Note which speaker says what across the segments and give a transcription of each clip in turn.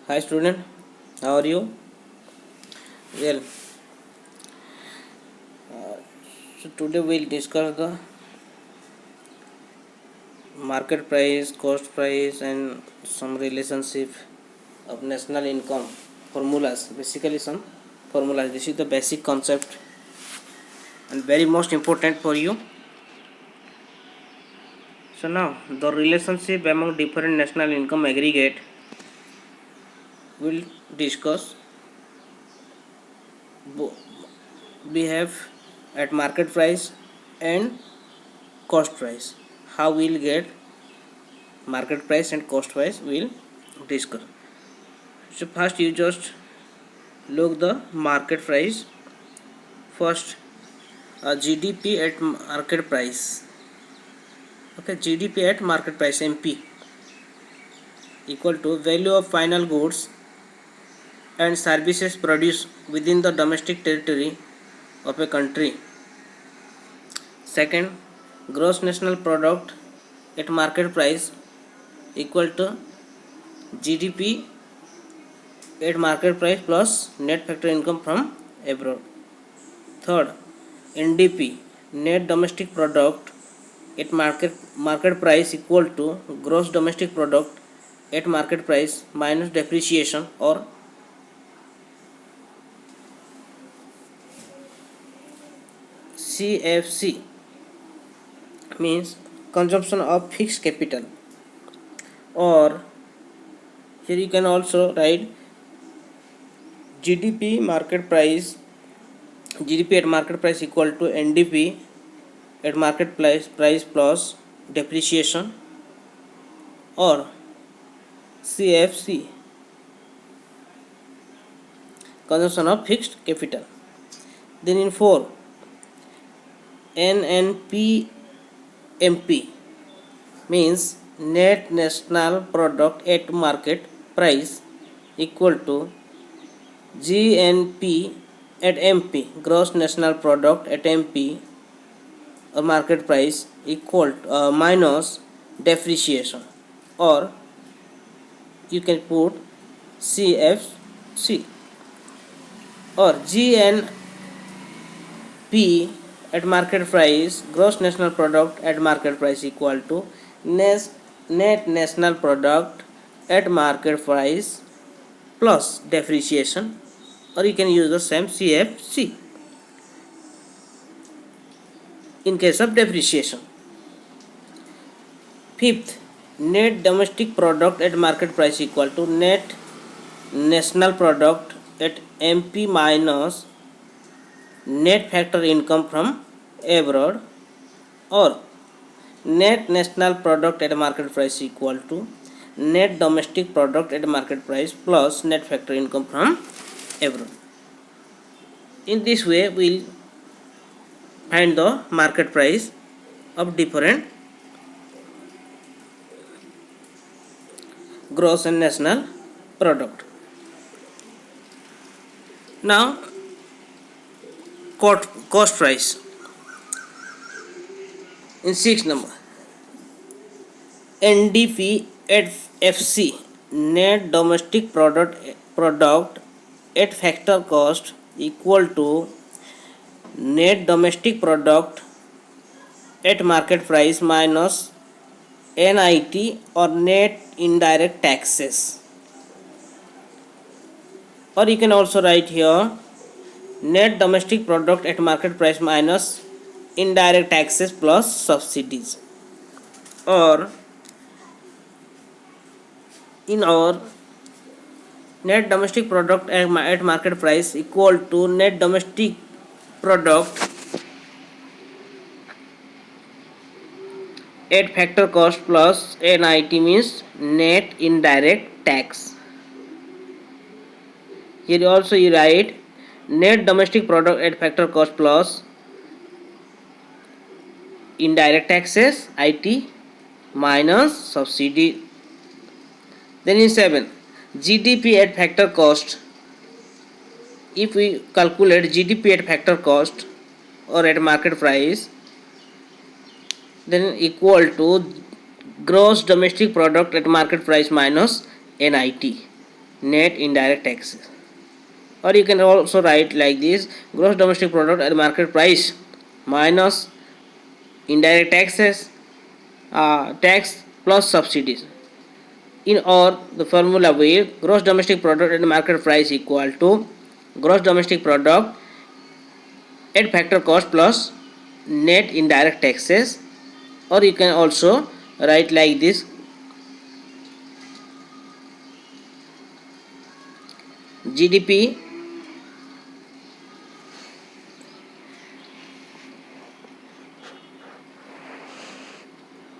Speaker 1: Hi student, how are you? Well, so today we'll discuss the market price, cost price, and some relationship of national income formulas. Basically, some formulas. This is the basic concept and very most important for you. So now the relationship among different national income aggregate we'll discuss. We have at market price and cost price. How we'll get market price and cost price we'll discuss. So first you just look the market price. First GDP at market price. Okay, GDP at market price MP equal to value of final goods and services produced within the domestic territory of a country. Second, gross national product at market price equal to GDP at market price plus net factor income from abroad. Third, NDP net domestic product at market price equal to gross domestic product at market price minus depreciation, or CFC means consumption of fixed capital, or here you can also write GDP market price, GDP at market price equal to NDP at market price plus depreciation, or CFC consumption of fixed capital. Then in 4, NNPMP means net national product at market price equal to GNP at MP, gross national product at MP or market price equal to, minus depreciation, or you can put CFC, or GNP at market price, gross national product at market price equal to net national product at market price plus depreciation, or you can use the same CFC in case of depreciation. Fifth, net domestic product at market price equal to net national product at MP minus net factor income from abroad, or net national product at market price equal to net domestic product at market price plus net factor income from abroad. In this way we'll find the market price of different gross and national product. Now cost price in 6 number, NDP at FC net domestic product at factor cost equal to net domestic product at market price minus NIT or net indirect taxes, or you can also write here net domestic product at market price minus indirect taxes plus subsidies, or in our net domestic product at market price equal to net domestic product at factor cost plus NIT means net indirect tax. Here also you write net domestic product at factor cost plus indirect taxes IT minus subsidy. Then in 7, GDP at factor cost. If we calculate GDP at factor cost or at market price, then equal to gross domestic product at market price minus NIT. net indirect taxes. Or you can also write like this: gross domestic product at market price minus indirect taxes, tax plus subsidies. In or the formula where gross domestic product at market price equal to gross domestic product at factor cost plus net indirect taxes. Or you can also write like this: GDP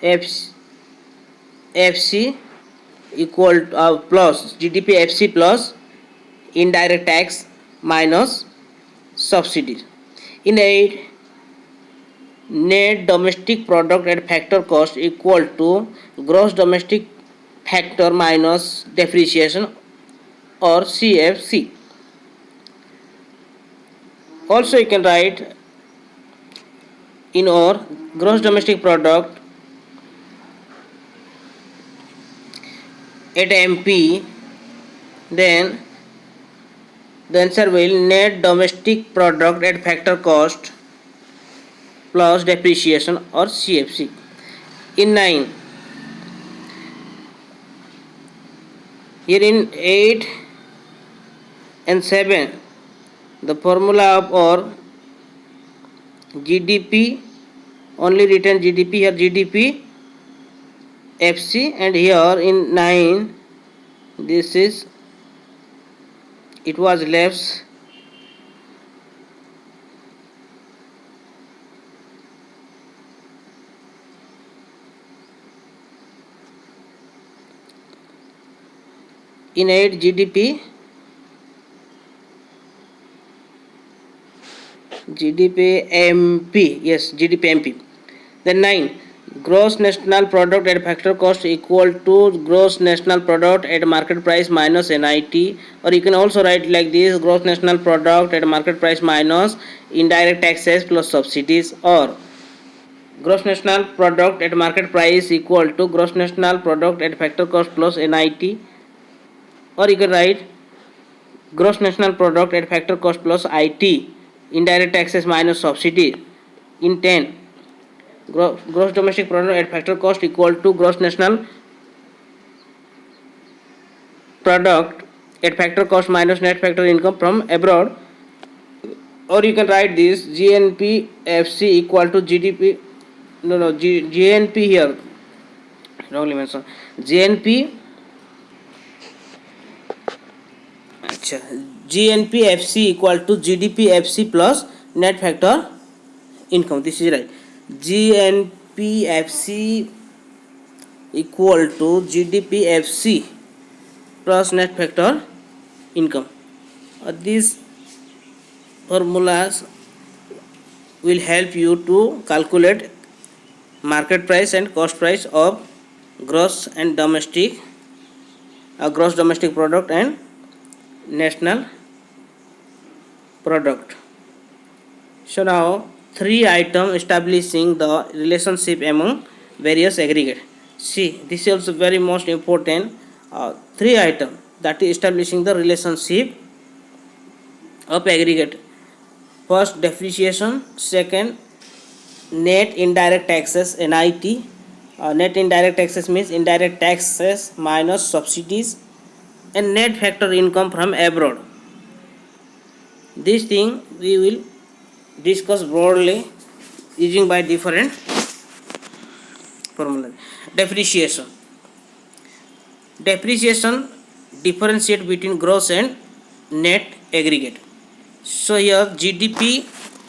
Speaker 1: FC equal plus GDP FC plus indirect tax minus subsidies. In 8, net domestic product at factor cost equal to gross domestic factor minus depreciation or CFC. Also you can write in or gross domestic product at MP, then the answer will net domestic product at factor cost plus depreciation or CFC. In 9, here in 8 and 7, the formula of or GDP, only written GDP, here GDP FC, and here in 9 this is, it was left in 8 GDP MP, yes, GDP MP. Then 9, gross national product at factor cost equal to gross national product at market price minus NIT. Or you can also write like this: gross national product at market price minus indirect taxes plus subsidies. Or gross national product at market price equal to gross national product at factor cost plus NIT. Or you can write gross national product at factor cost plus IT, indirect taxes minus subsidy. In 10, gross domestic product at factor cost equal to gross national product at factor cost minus net factor income from abroad. Or you can write this: GNP FC equal to GDP, GNP here wrongly mentioned, GNP, अच्छा, GNP FC equal to GDP FC plus net factor income. This is right. GNP FC equal to GDP FC plus net factor income. These formulas will help you to calculate market price and cost price of gross and domestic, gross domestic product and national product. So now 3 items establishing the relationship among various aggregate. See, this is also very most important. 3 items that is establishing the relationship of aggregate. First, depreciation. Second, net indirect taxes, NIT. Net indirect taxes means indirect taxes minus subsidies, and net factor income from abroad. This thing we will discuss broadly using by different formulas. Depreciation. Depreciation differentiate between gross and net aggregate. So here GDP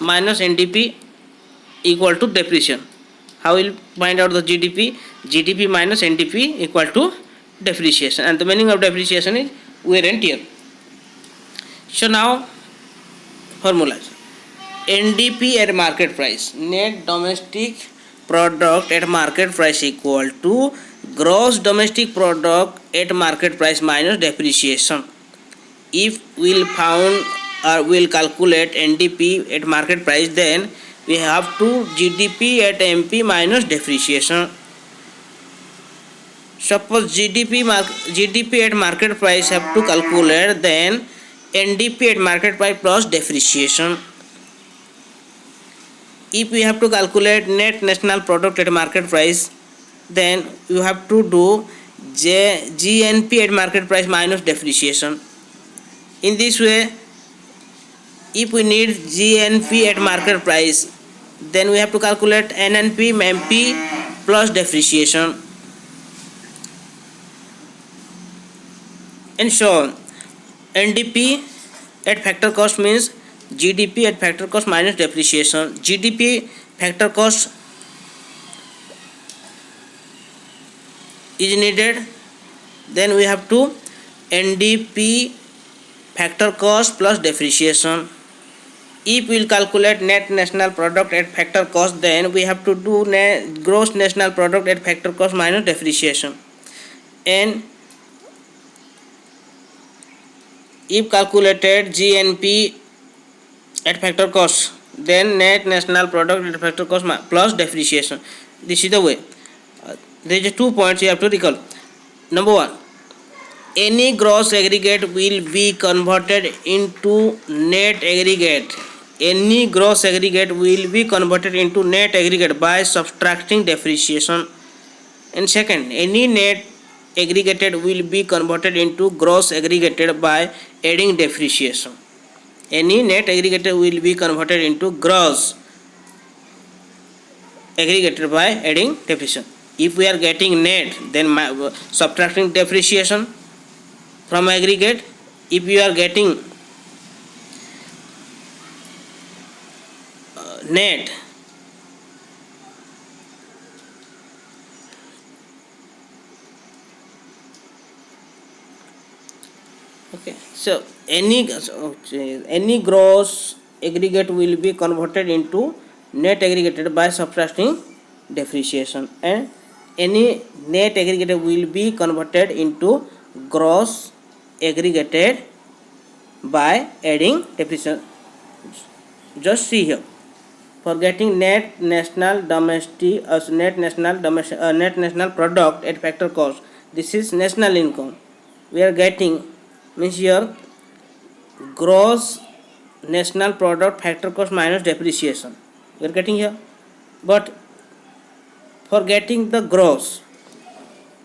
Speaker 1: minus NDP equal to depreciation. How will find out the GDP? GDP minus NDP equal to depreciation, and the meaning of depreciation is wear and tear. So now formulas: NDP at market price, net domestic product at market price equal to gross domestic product at market price minus depreciation. If we'll found or we'll calculate NDP at market price, then we have to GDP at MP minus depreciation. Suppose GDP at market price have to calculate, then NDP at market price plus depreciation. If you have to calculate net national product at market price, then you have to do GNP at market price minus depreciation. In this way, if we need GNP at market price, then we have to calculate NNP MP plus depreciation, and so on. NDP at factor cost means GDP at factor cost minus depreciation. GDP factor cost is needed, then we have to NDP factor cost plus depreciation. If we will calculate net national product at factor cost, then we have to do gross national product at factor cost minus depreciation. And if calculated GNP at factor cost, then net national product at factor cost plus depreciation. This is the way. There is 2 points you have to recall. Number 1, any gross aggregate will be converted into net aggregate. Any gross aggregate will be converted into net aggregate by subtracting depreciation. And second, any net aggregated will be converted into gross aggregated by adding depreciation. Any net aggregated will be converted into gross aggregated by adding depreciation. If we are getting net, then subtracting depreciation from aggregate. If you are getting net, okay, so any gross aggregate will be converted into net aggregated by subtracting depreciation, and any net aggregated will be converted into gross aggregated by adding depreciation. Just see here, for getting net national product at factor cost, this is national income. We are getting, means here, gross national product factor cost minus depreciation we are getting here. But for getting the gross,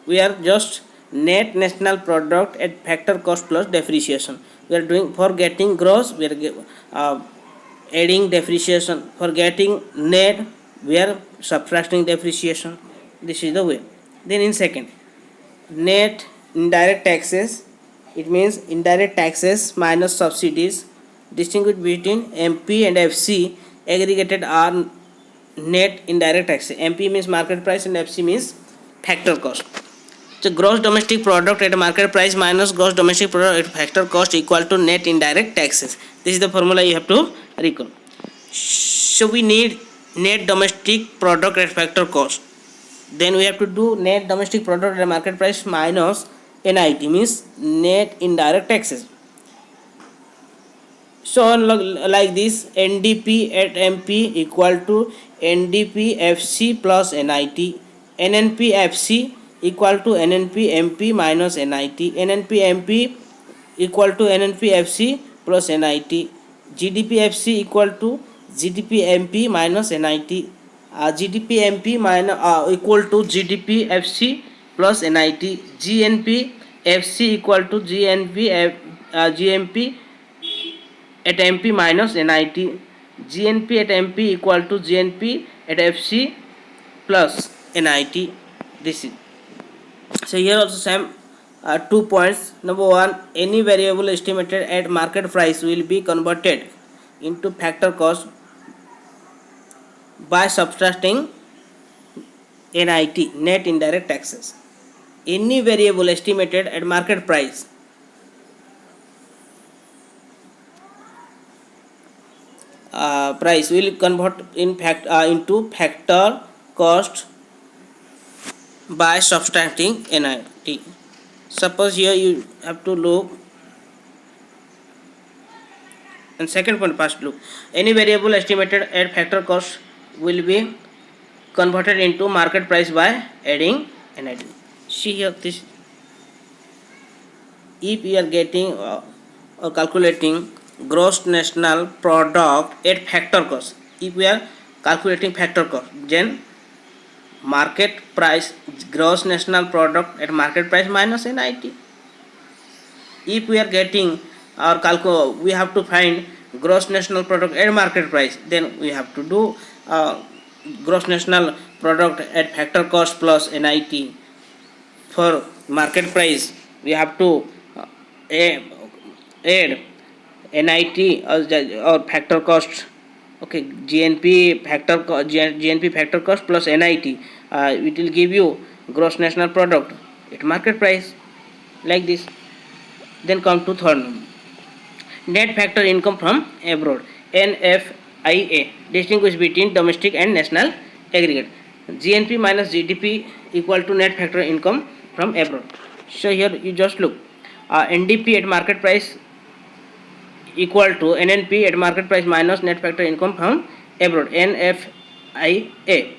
Speaker 1: we are just net national product at factor cost plus depreciation. We are doing, for getting gross we are adding depreciation. For getting net we are subtracting depreciation. This is the way. Then in second, net indirect taxes, it means indirect taxes minus subsidies. Distinguish between MP and FC. Aggregated are net indirect taxes. MP means market price and FC means factor cost. So gross domestic product at market price minus gross domestic product at factor cost equal to net indirect taxes. This is the formula you have to recall. So we need net domestic product at factor cost. Then we have to do net domestic product at market price minus NIT, means net indirect taxes. So like this, NDP at MP equal to NDP FC plus NIT. NNP FC equal to NNP MP minus NIT. NNP MP equal to NNP FC plus NIT. GDP FC equal to GDP MP minus NIT. GDP MP minus equal to GDP FC plus NIT. GNP FC equal to GMP at MP minus NIT. GNP at MP equal to GNP at FC plus NIT. This is, so here also same 2 points. Number 1, any variable estimated at market price will be converted into factor cost by subtracting NIT, net indirect taxes. Any variable estimated at market price will convert into factor cost by subtracting NIT. Suppose here you have to look, and second point first look, any variable estimated at factor cost will be converted into market price by adding NIT. See here, this if we are getting or calculating gross national product at factor cost, if we are calculating factor cost, then market price gross national product at market price minus NIT. If we are getting or we have to find gross national product at market price, then we have to do gross national product at factor cost plus NIT. For market price we have to add NIT or factor cost. Okay, GNP factor cost plus NIT, it will give you gross national product at market price, like this. Then come to third number, net factor income from abroad, NFIA, distinguish between domestic and national aggregate. GNP minus GDP equal to net factor income from abroad. So here you just look, NDP at market price equal to NNP at market price minus net factor income from abroad, NFIA.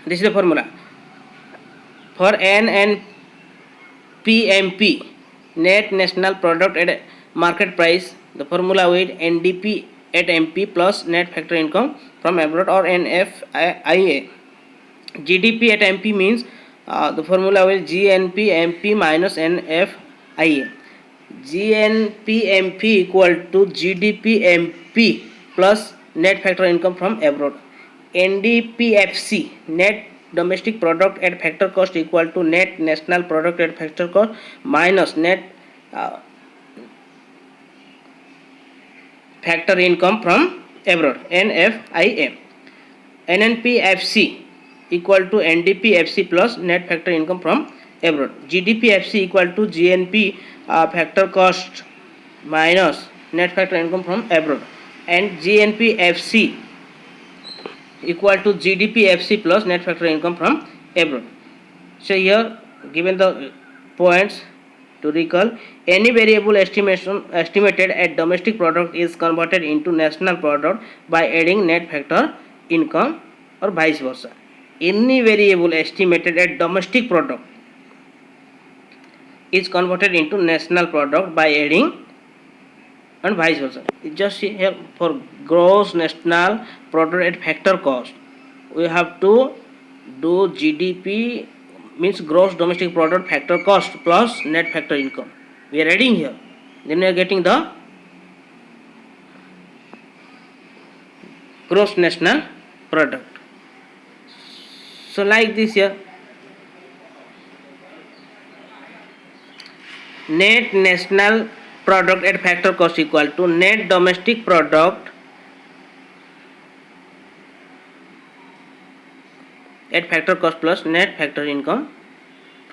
Speaker 1: This is the formula. For NNPMP, net national product at market price, the formula with NDP at MP plus net factor income from abroad, or NFIA. GDP at MP means the formula with GNP MP minus NFIA. GNP MP equal to GDP MP plus net factor income from abroad. NDPFC, net domestic product at factor cost equal to net national product at factor cost minus net factor income from abroad, NFIA. NNPFC equal to NDPFC plus net factor income from abroad. GDPFC equal to GNP factor cost minus net factor income from abroad, and GNPFC equal to GDPFC plus net factor income from abroad. So here given the points to recall, any variable estimated at domestic product is converted into national product by adding net factor income, or vice versa. Any variable estimated at domestic product is converted into national product by adding, and vice versa. Just see here, for gross national product at factor cost, we have to do GDP means gross domestic product factor cost plus net factor income. We are adding here, then we are getting the gross national product. So like this here, net national product at factor cost equal to net domestic product at factor cost plus net factor income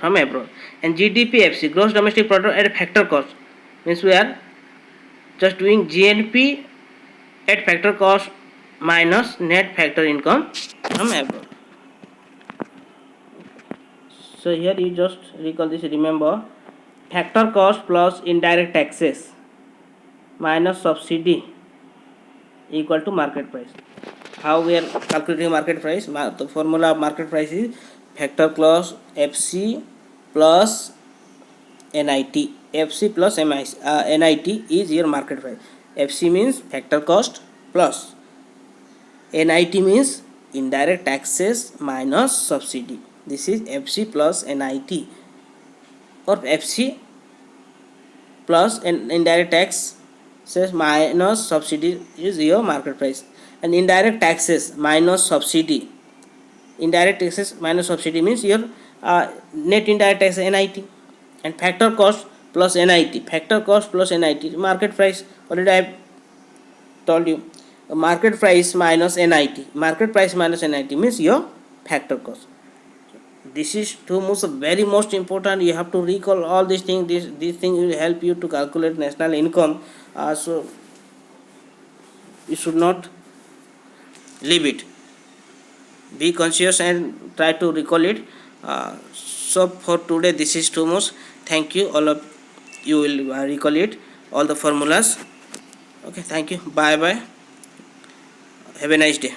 Speaker 1: from abroad. And GDPFC, gross domestic product at factor cost, means we are just doing GNP at factor cost minus net factor income from abroad. So here you just recall this, remember, factor cost plus indirect taxes minus subsidy equal to market price. How we are calculating market price? The formula of market price is factor clause FC plus NIT. FC plus NIT is your market price. FC means factor cost plus NIT means indirect taxes minus subsidy. This is FC plus NIT, or FC plus indirect tax says minus subsidy is your market price. And indirect taxes minus subsidy, indirect taxes minus subsidy means your net indirect tax NIT. And factor cost plus NIT, factor cost plus NIT, market price. Already I have told you, market price minus NIT, market price minus NIT means your factor cost. This is very most important. You have to recall all these things. This thing will help you to calculate national income. So you should not leave it. Be conscious and try to recall it. So for today this is too much. Thank you. All of you will recall it, all the formulas. Okay, thank you. Bye bye. Have a nice day.